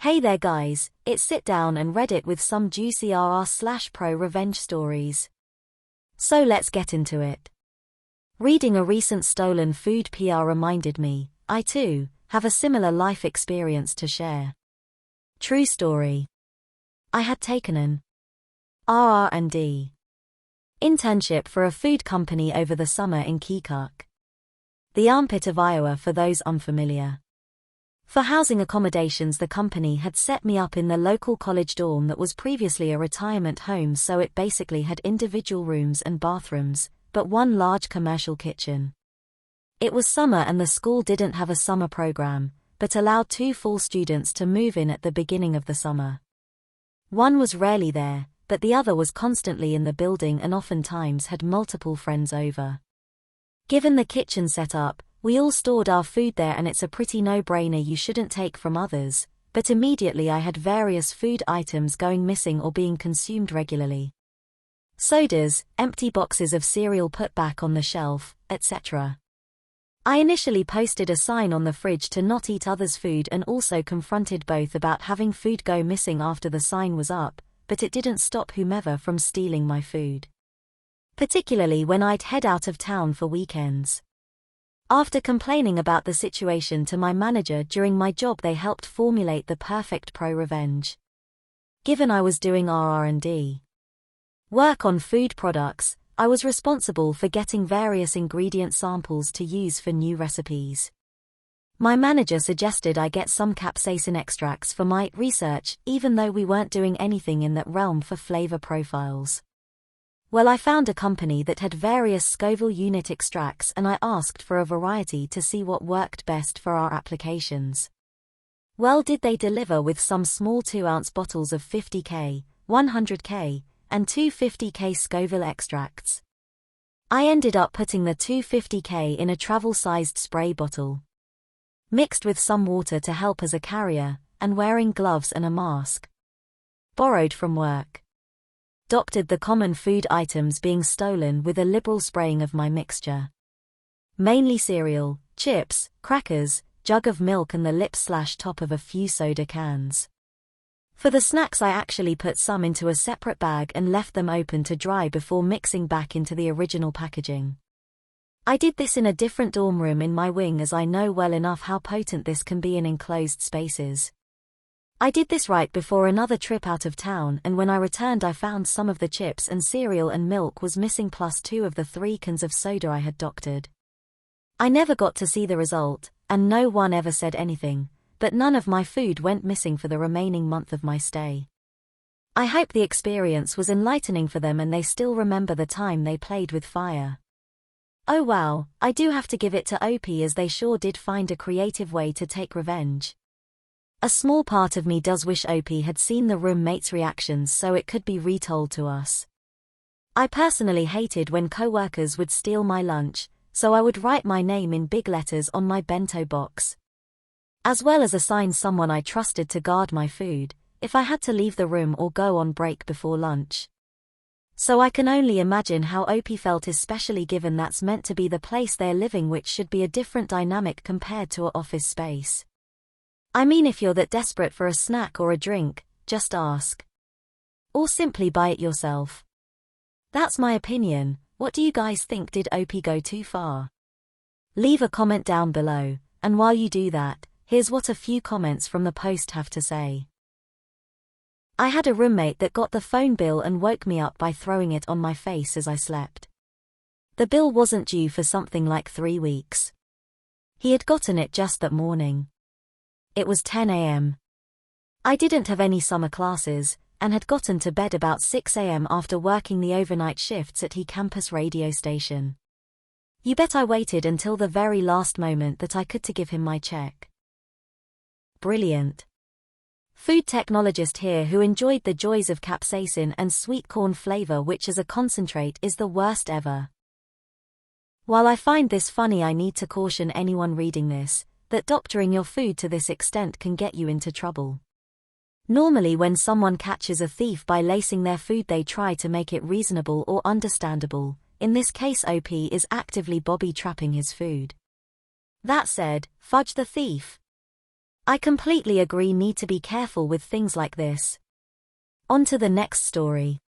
Hey there guys, it's Sit Down and Reddit with some juicy r/pro-revenge stories. So let's get into it. Reading a recent stolen food PR reminded me, I too, have a similar life experience to share. True story. I had taken an RR&D internship for a food company over the summer in Keokuk, the armpit of Iowa for those unfamiliar. For housing accommodations, the company had set me up in the local college dorm that was previously a retirement home, so it basically had individual rooms and bathrooms, but one large commercial kitchen. It was summer and the school didn't have a summer program, but allowed 2 full students to move in at the beginning of the summer. One was rarely there, but the other was constantly in the building and oftentimes had multiple friends over. Given the kitchen setup, we all stored our food there, and it's a pretty no-brainer you shouldn't take from others, but immediately I had various food items going missing or being consumed regularly. Sodas, empty boxes of cereal put back on the shelf, etc. I initially posted a sign on the fridge to not eat others' food and also confronted both about having food go missing after the sign was up, but it didn't stop whomever from stealing my food. Particularly when I'd head out of town for weekends. After complaining about the situation to my manager during my job, they helped formulate the perfect pro-revenge. Given I was doing RR&D work on food products, I was responsible for getting various ingredient samples to use for new recipes. My manager suggested I get some capsaicin extracts for my research, even though we weren't doing anything in that realm for flavor profiles. Well, I found a company that had various Scoville unit extracts and I asked for a variety to see what worked best for our applications. Well, did they deliver with some small 2-ounce bottles of 50K, 100K, and 250K Scoville extracts. I ended up putting the 250K in a travel-sized spray bottle, mixed with some water to help as a carrier, and wearing gloves and a mask. Borrowed from work. Doctored the common food items being stolen with a liberal spraying of my mixture. Mainly cereal, chips, crackers, jug of milk and the lip/top of a few soda cans. For the snacks I actually put some into a separate bag and left them open to dry before mixing back into the original packaging. I did this in a different dorm room in my wing, as I know well enough how potent this can be in enclosed spaces. I did this right before another trip out of town, and when I returned I found some of the chips and cereal and milk was missing, plus 2 of the 3 cans of soda I had doctored. I never got to see the result, and no one ever said anything, but none of my food went missing for the remaining month of my stay. I hope the experience was enlightening for them and they still remember the time they played with fire. Oh wow, I do have to give it to OP, as they sure did find a creative way to take revenge. A small part of me does wish OP had seen the roommates' reactions so it could be retold to us. I personally hated when co-workers would steal my lunch, so I would write my name in big letters on my bento box, as well as assign someone I trusted to guard my food, if I had to leave the room or go on break before lunch. So I can only imagine how OP felt, especially given that's meant to be the place they're living, which should be a different dynamic compared to an office space. I mean, if you're that desperate for a snack or a drink, just ask. Or simply buy it yourself. That's my opinion. What do you guys think? Did OP go too far? Leave a comment down below, and while you do that, here's what a few comments from the post have to say. I had a roommate that got the phone bill and woke me up by throwing it on my face as I slept. The bill wasn't due for something like 3 weeks. He had gotten it just that morning. It was 10 a.m. I didn't have any summer classes, and had gotten to bed about 6 a.m. after working the overnight shifts at the campus radio station. You bet I waited until the very last moment that I could to give him my check. Brilliant. Food technologist here who enjoyed the joys of capsaicin and sweet corn flavor, which as a concentrate is the worst ever. While I find this funny, I need to caution anyone reading this, that doctoring your food to this extent can get you into trouble. Normally when someone catches a thief by lacing their food, they try to make it reasonable or understandable. In this case, OP is actively booby-trapping his food. That said, fudge the thief. I completely agree, need to be careful with things like this. On to the next story.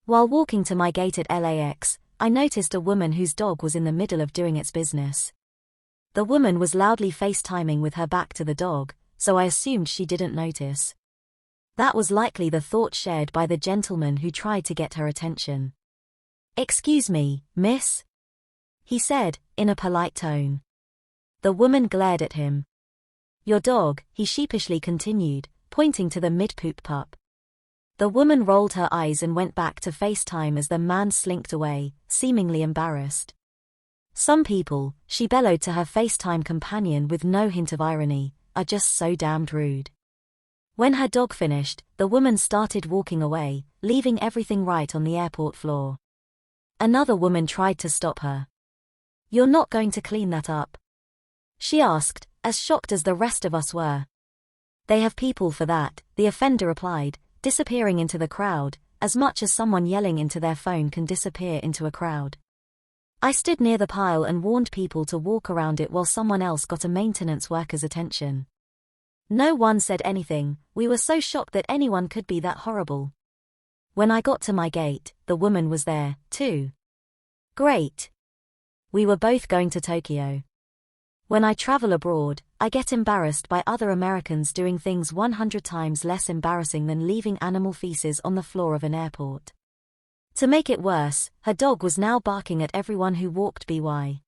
While walking to my gate at LAX, I noticed a woman whose dog was in the middle of doing its business. The woman was loudly FaceTiming with her back to the dog, so I assumed she didn't notice. That was likely the thought shared by the gentleman who tried to get her attention. "Excuse me, miss?" he said, in a polite tone. The woman glared at him. "Your dog," he sheepishly continued, pointing to the mid-poop pup. The woman rolled her eyes and went back to FaceTime as the man slinked away, seemingly embarrassed. "Some people," she bellowed to her FaceTime companion with no hint of irony, "are just so damned rude." When her dog finished, the woman started walking away, leaving everything right on the airport floor. Another woman tried to stop her. "You're not going to clean that up?" she asked, as shocked as the rest of us were. "They have people for that," the offender replied, disappearing into the crowd, as much as someone yelling into their phone can disappear into a crowd. I stood near the pile and warned people to walk around it while someone else got a maintenance worker's attention. No one said anything, we were so shocked that anyone could be that horrible. When I got to my gate, the woman was there, too. Great. We were both going to Tokyo. When I travel abroad, I get embarrassed by other Americans doing things 100 times less embarrassing than leaving animal feces on the floor of an airport. To make it worse, her dog was now barking at everyone who walked by.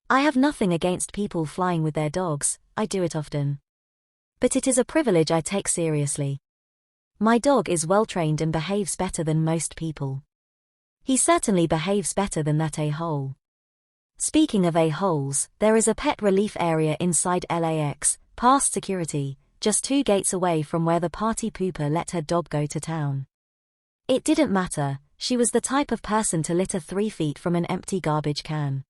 I have nothing against people flying with their dogs, I do it often. But it is a privilege I take seriously. My dog is well trained and behaves better than most people. He certainly behaves better than that a-hole. Speaking of a-holes, there is a pet relief area inside LAX, past security, just 2 gates away from where the party pooper let her dog go to town. It didn't matter, she was the type of person to litter 3 feet from an empty garbage can.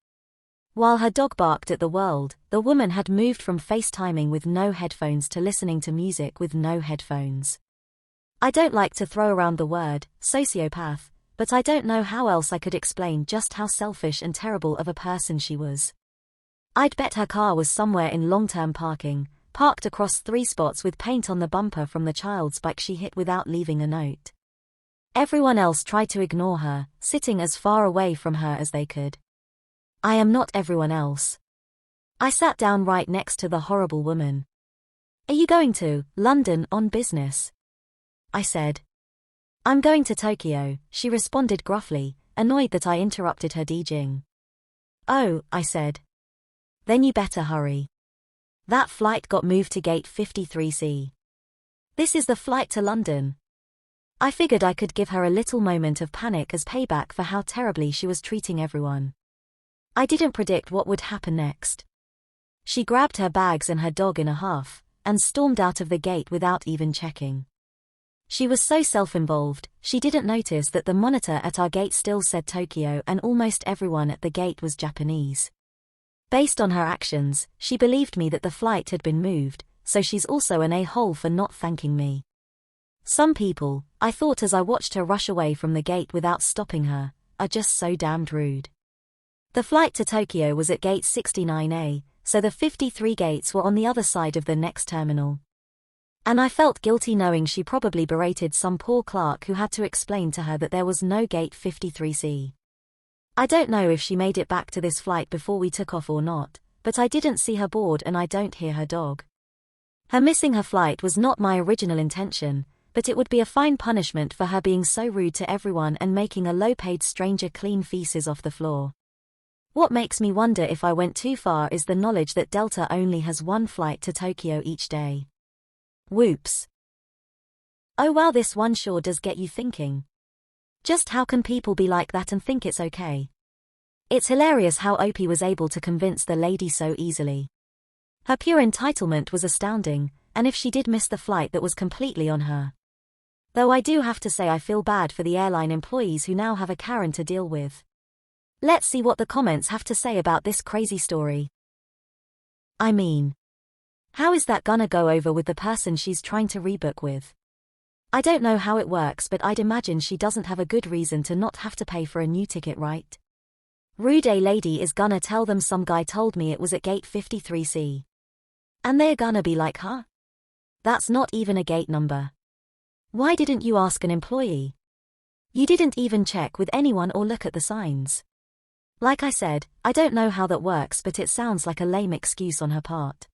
While her dog barked at the world, the woman had moved from FaceTiming with no headphones to listening to music with no headphones. I don't like to throw around the word sociopath, but I don't know how else I could explain just how selfish and terrible of a person she was. I'd bet her car was somewhere in long-term parking, parked across 3 spots with paint on the bumper from the child's bike she hit without leaving a note. Everyone else tried to ignore her, sitting as far away from her as they could. I am not everyone else. I sat down right next to the horrible woman. "Are you going to London on business?" I said. "I'm going to Tokyo," she responded gruffly, annoyed that I interrupted her DJing. "Oh," I said. "Then you better hurry. That flight got moved to gate 53C. This is the flight to London." I figured I could give her a little moment of panic as payback for how terribly she was treating everyone. I didn't predict what would happen next. She grabbed her bags and her dog in a huff, and stormed out of the gate without even checking. She was so self-involved, she didn't notice that the monitor at our gate still said Tokyo and almost everyone at the gate was Japanese. Based on her actions, she believed me that the flight had been moved, so she's also an a-hole for not thanking me. Some people, I thought as I watched her rush away from the gate without stopping her, are just so damned rude. The flight to Tokyo was at gate 69A, so the 53 gates were on the other side of the next terminal. And I felt guilty knowing she probably berated some poor clerk who had to explain to her that there was no gate 53C. I don't know if she made it back to this flight before we took off or not, but I didn't see her board and I don't hear her dog. Her missing her flight was not my original intention, but it would be a fine punishment for her being so rude to everyone and making a low-paid stranger clean feces off the floor. What makes me wonder if I went too far is the knowledge that Delta only has 1 flight to Tokyo each day. Whoops. Oh wow, this one sure does get you thinking. Just how can people be like that and think it's okay? It's hilarious how OP was able to convince the lady so easily. Her pure entitlement was astounding, and if she did miss the flight, that was completely on her. Though I do have to say I feel bad for the airline employees who now have a Karen to deal with. Let's see what the comments have to say about this crazy story. I mean, how is that gonna go over with the person she's trying to rebook with? I don't know how it works, but I'd imagine she doesn't have a good reason to not have to pay for a new ticket, right? Rude a lady is gonna tell them some guy told me it was at gate 53C. And they're gonna be like, huh? That's not even a gate number. Why didn't you ask an employee? You didn't even check with anyone or look at the signs. Like I said, I don't know how that works, but it sounds like a lame excuse on her part.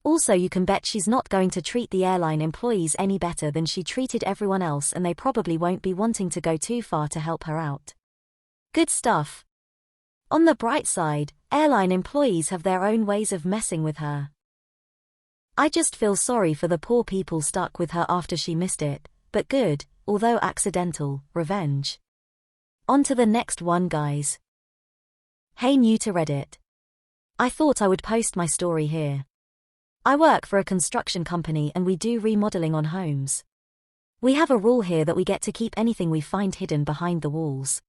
Also, you can bet she's not going to treat the airline employees any better than she treated everyone else, and they probably won't be wanting to go too far to help her out. Good stuff. On the bright side, airline employees have their own ways of messing with her. I just feel sorry for the poor people stuck with her after she missed it, but good, although accidental, revenge. On to the next one, guys. Hey, new to Reddit. I thought I would post my story here. I work for a construction company and we do remodeling on homes. We have a rule here that we get to keep anything we find hidden behind the walls.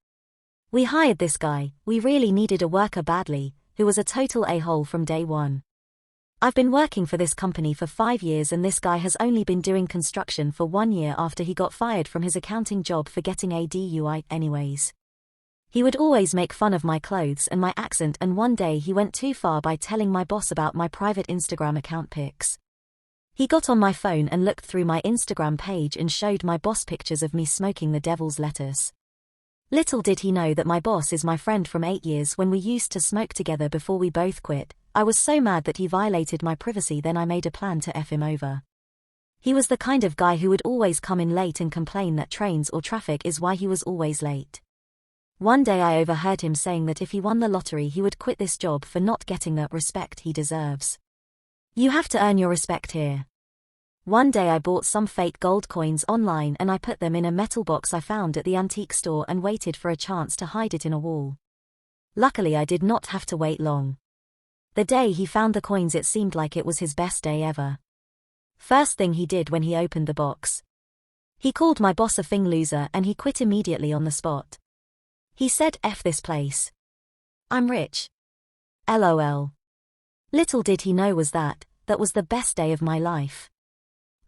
We hired this guy, we really needed a worker badly, who was a total a-hole from day one. I've been working for this company for 5 years and this guy has only been doing construction for 1 year after he got fired from his accounting job for getting a DUI anyways. He would always make fun of my clothes and my accent, and one day he went too far by telling my boss about my private Instagram account pics. He got on my phone and looked through my Instagram page and showed my boss pictures of me smoking the devil's lettuce. Little did he know that my boss is my friend from 8 years when we used to smoke together before we both quit. I was so mad that he violated my privacy, then I made a plan to F him over. He was the kind of guy who would always come in late and complain that trains or traffic is why he was always late. One day I overheard him saying that if he won the lottery he would quit this job for not getting the respect he deserves. You have to earn your respect here. One day I bought some fake gold coins online and I put them in a metal box I found at the antique store and waited for a chance to hide it in a wall. Luckily I did not have to wait long. The day he found the coins it seemed like it was his best day ever. First thing he did when he opened the box. He called my boss a fing loser and he quit immediately on the spot. He said, "F this place. I'm rich." LOL. Little did he know that was the best day of my life.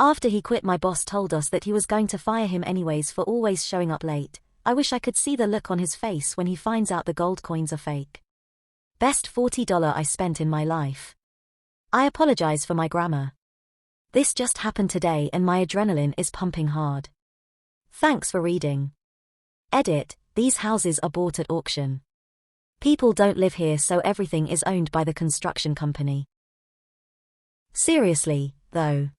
After he quit my boss told us that he was going to fire him anyways for always showing up late. I wish I could see the look on his face when he finds out the gold coins are fake. Best $40 I spent in my life. I apologize for my grammar. This just happened today and my adrenaline is pumping hard. Thanks for reading. Edit. These houses are bought at auction. People don't live here, so everything is owned by the construction company. Seriously, though.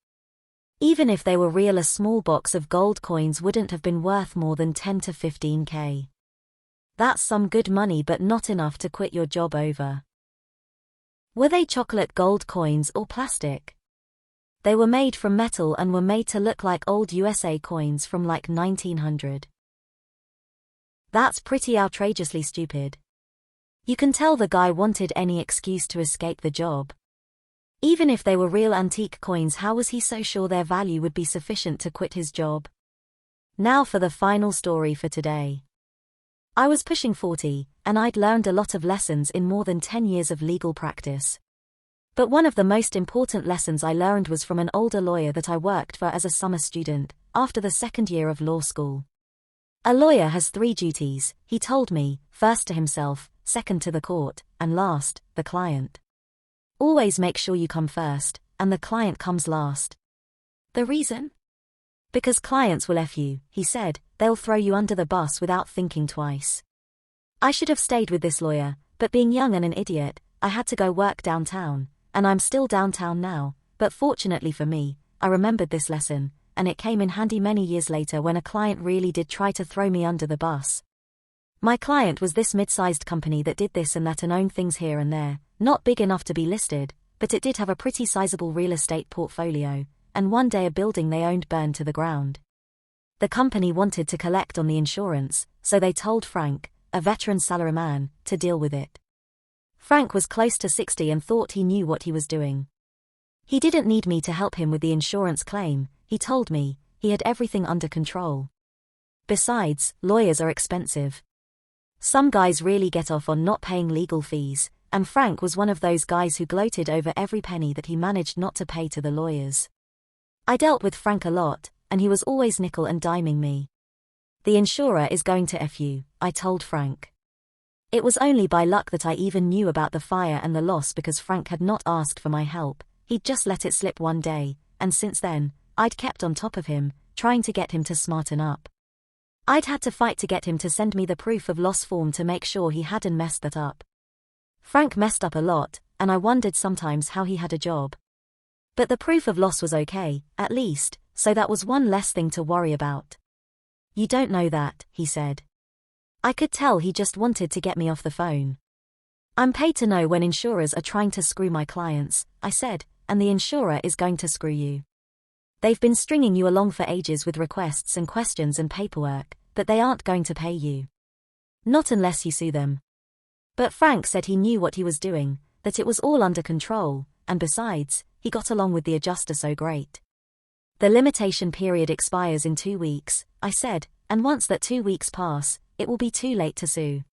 Even if they were real, a small box of gold coins wouldn't have been worth more than 10 to 15K. That's some good money, but not enough to quit your job over. Were they chocolate gold coins or plastic? They were made from metal and were made to look like old USA coins from like 1900. That's pretty outrageously stupid. You can tell the guy wanted any excuse to escape the job. Even if they were real antique coins, how was he so sure their value would be sufficient to quit his job? Now for the final story for today. I was pushing 40, and I'd learned a lot of lessons in more than 10 years of legal practice. But one of the most important lessons I learned was from an older lawyer that I worked for as a summer student, after the second year of law school. A lawyer has 3 duties, he told me: first to himself, second to the court, and last, the client. Always make sure you come first, and the client comes last. The reason? Because clients will F you, he said. They'll throw you under the bus without thinking twice. I should have stayed with this lawyer, but being young and an idiot, I had to go work downtown, and I'm still downtown now, but fortunately for me, I remembered this lesson, and it came in handy many years later when a client really did try to throw me under the bus. My client was this mid-sized company that did this and that and owned things here and there, not big enough to be listed, but it did have a pretty sizable real estate portfolio, and one day a building they owned burned to the ground. The company wanted to collect on the insurance, so they told Frank, a veteran salaryman, to deal with it. Frank was close to 60 and thought he knew what he was doing. He didn't need me to help him with the insurance claim, he told me. He had everything under control. Besides, lawyers are expensive. Some guys really get off on not paying legal fees, and Frank was one of those guys who gloated over every penny that he managed not to pay to the lawyers. I dealt with Frank a lot, and he was always nickel and diming me. The insurer is going to F you, I told Frank. It was only by luck that I even knew about the fire and the loss because Frank had not asked for my help, he'd just let it slip one day, and since then, I'd kept on top of him, trying to get him to smarten up. I'd had to fight to get him to send me the proof of loss form to make sure he hadn't messed that up. Frank messed up a lot, and I wondered sometimes how he had a job. But the proof of loss was okay, at least, so that was one less thing to worry about. You don't know that, he said. I could tell he just wanted to get me off the phone. I'm paid to know when insurers are trying to screw my clients, I said, and the insurer is going to screw you. They've been stringing you along for ages with requests and questions and paperwork, but they aren't going to pay you. Not unless you sue them. But Frank said he knew what he was doing, that it was all under control, and besides, he got along with the adjuster so great. The limitation period expires in 2 weeks, I said, and once that 2 weeks pass, it will be too late to sue.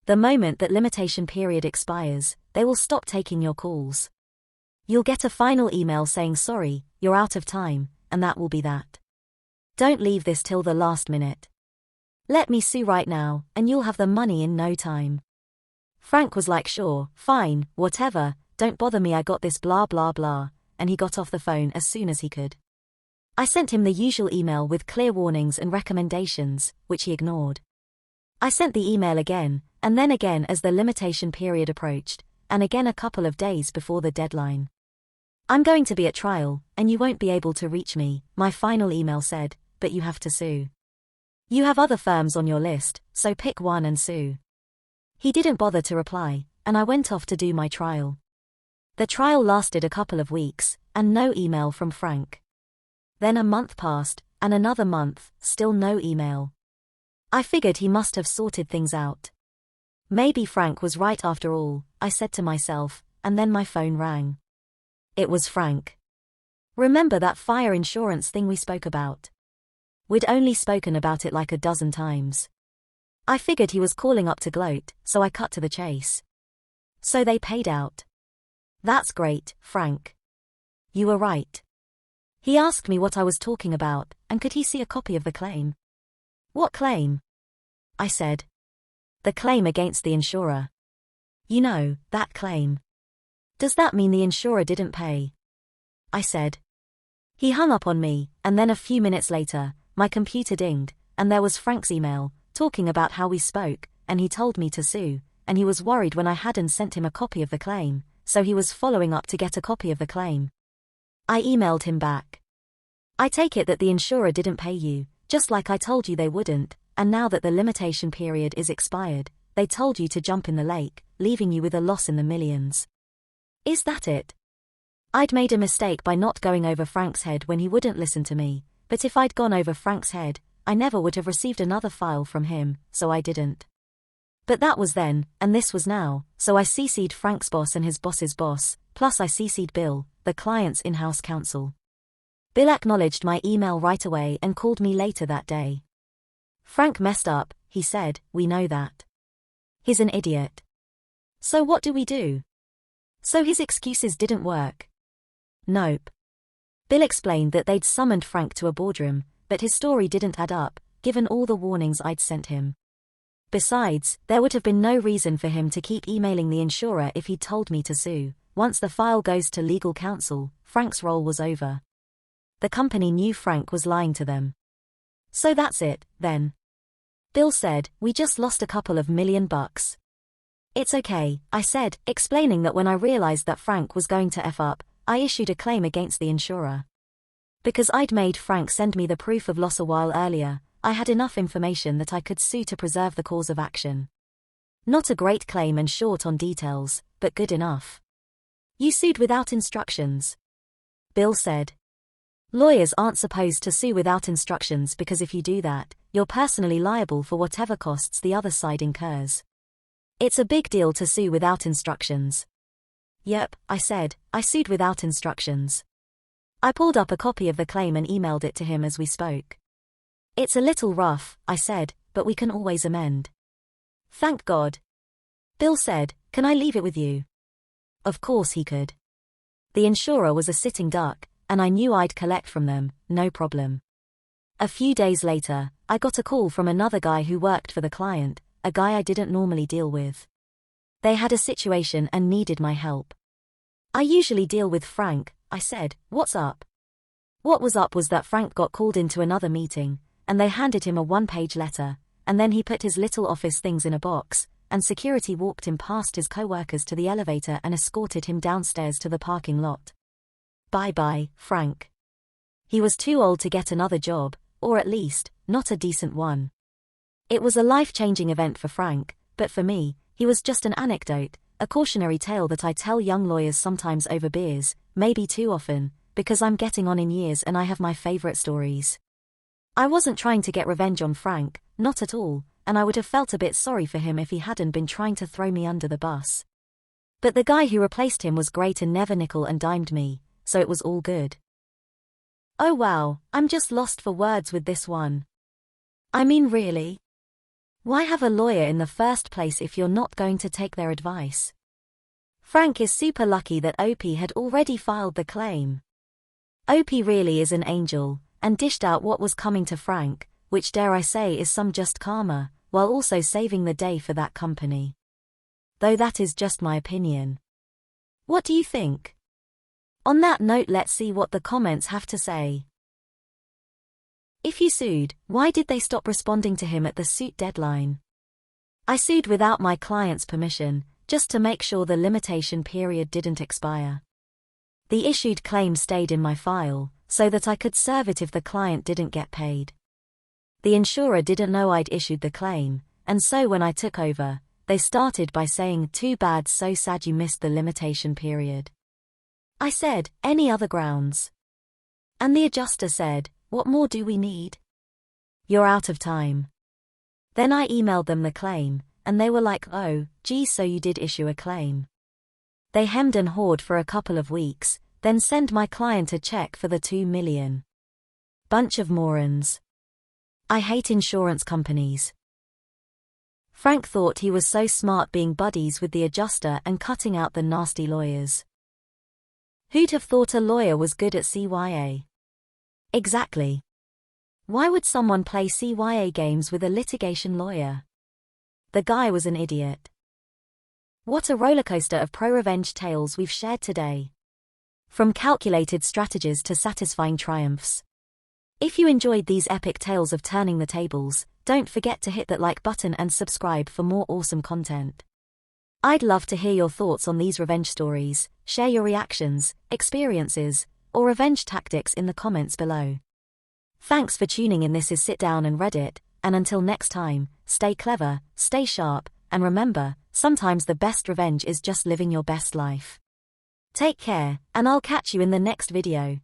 The moment that limitation period expires, they will stop taking your calls. You'll get a final email saying sorry, you're out of time, and that will be that. Don't leave this till the last minute. Let me sue right now, and you'll have the money in no time. Frank was like, sure, fine, whatever, don't bother me, I got this, blah blah blah, and he got off the phone as soon as he could. I sent him the usual email with clear warnings and recommendations, which he ignored. I sent the email again, and then again as the limitation period approached, and again a couple of days before the deadline. I'm going to be at trial, and you won't be able to reach me, my final email said, but you have to sue. You have other firms on your list, so pick one and sue. He didn't bother to reply, and I went off to do my trial. The trial lasted a couple of weeks, and no email from Frank. Then a month passed, and another month, still no email. I figured he must have sorted things out. Maybe Frank was right after all, I said to myself, and then my phone rang. It was Frank. Remember that fire insurance thing we spoke about? We'd only spoken about it like a dozen times. I figured he was calling up to gloat, so I cut to the chase. So they paid out. That's great, Frank. You were right. He asked me what I was talking about, and could he see a copy of the claim? What claim? I said. The claim against the insurer. You know, that claim. Does that mean the insurer didn't pay? I said. He hung up on me, and then a few minutes later, my computer dinged, and there was Frank's email, talking about how we spoke, and he told me to sue, and he was worried when I hadn't sent him a copy of the claim, so he was following up to get a copy of the claim. I emailed him back. I take it that the insurer didn't pay you, just like I told you they wouldn't, and now that the limitation period is expired, they told you to jump in the lake, leaving you with a loss in the millions. Is that it? I'd made a mistake by not going over Frank's head when he wouldn't listen to me, but if I'd gone over Frank's head, I never would have received another file from him, so I didn't. But that was then, and this was now, so I CC'd Frank's boss and his boss's boss, plus I CC'd Bill, the client's in-house counsel. Bill acknowledged my email right away and called me later that day. Frank messed up, he said, we know that. He's an idiot. So what do we do? So his excuses didn't work. Nope. Bill explained that they'd summoned Frank to a boardroom, but his story didn't add up, given all the warnings I'd sent him. Besides, there would have been no reason for him to keep emailing the insurer if he'd told me to sue. Once the file goes to legal counsel, Frank's role was over. The company knew Frank was lying to them. So that's it, then. Bill said, we just lost a couple of $1 million. It's okay, I said, explaining that when I realized that Frank was going to F up, I issued a claim against the insurer. Because I'd made Frank send me the proof of loss a while earlier, I had enough information that I could sue to preserve the cause of action. Not a great claim and short on details, but good enough. You sued without instructions. Bill said. Lawyers aren't supposed to sue without instructions because if you do that, you're personally liable for whatever costs the other side incurs. It's a big deal to sue without instructions. Yep, I said, I sued without instructions. I pulled up a copy of the claim and emailed it to him as we spoke. It's a little rough, I said, but we can always amend. Thank God. Bill said, can I leave it with you? Of course he could. The insurer was a sitting duck, and I knew I'd collect from them, no problem. A few days later, I got a call from another guy who worked for the client, a guy I didn't normally deal with. They had a situation and needed my help. I usually deal with Frank, I said. What's up? What was up was that Frank got called into another meeting, and they handed him a one-page letter, and then he put his little office things in a box, and security walked him past his co-workers to the elevator and escorted him downstairs to the parking lot. Bye-bye, Frank. He was too old to get another job, or at least, not a decent one. It was a life-changing event for Frank, but for me, he was just an anecdote, a cautionary tale that I tell young lawyers sometimes over beers, maybe too often, because I'm getting on in years and I have my favorite stories. I wasn't trying to get revenge on Frank, not at all, and I would have felt a bit sorry for him if he hadn't been trying to throw me under the bus. But the guy who replaced him was great and never nickel and dimed me, so it was all good. Oh wow, I'm just lost for words with this one. I mean really? Why have a lawyer in the first place if you're not going to take their advice? Frank is super lucky that OP had already filed the claim. OP really is an angel, and dished out what was coming to Frank, which dare I say is some just karma, while also saving the day for that company. Though that is just my opinion. What do you think? On that note, let's see what the comments have to say. If you sued, why did they stop responding to him at the suit deadline? I sued without my client's permission, just to make sure the limitation period didn't expire. The issued claim stayed in my file, so that I could serve it if the client didn't get paid. The insurer didn't know I'd issued the claim, and so when I took over, they started by saying, "Too bad, so sad you missed the limitation period." I said, "Any other grounds?" And the adjuster said, "What more do we need? You're out of time." Then I emailed them the claim, and they were like, "Oh, gee, so you did issue a claim." They hemmed and hawed for a couple of weeks, then send my client a check for the $2 million. Bunch of morons. I hate insurance companies. Frank thought he was so smart being buddies with the adjuster and cutting out the nasty lawyers. Who'd have thought a lawyer was good at CYA? Exactly. Why would someone play CYA games with a litigation lawyer? The guy was an idiot. What a rollercoaster of pro-revenge tales we've shared today. From calculated strategies to satisfying triumphs. If you enjoyed these epic tales of turning the tables, don't forget to hit that like button and subscribe for more awesome content. I'd love to hear your thoughts on these revenge stories. Share your reactions, experiences, or revenge tactics in the comments below. Thanks for tuning in. This is Sit Down and Reddit, and until next time, stay clever, stay sharp, and remember, sometimes the best revenge is just living your best life. Take care, and I'll catch you in the next video.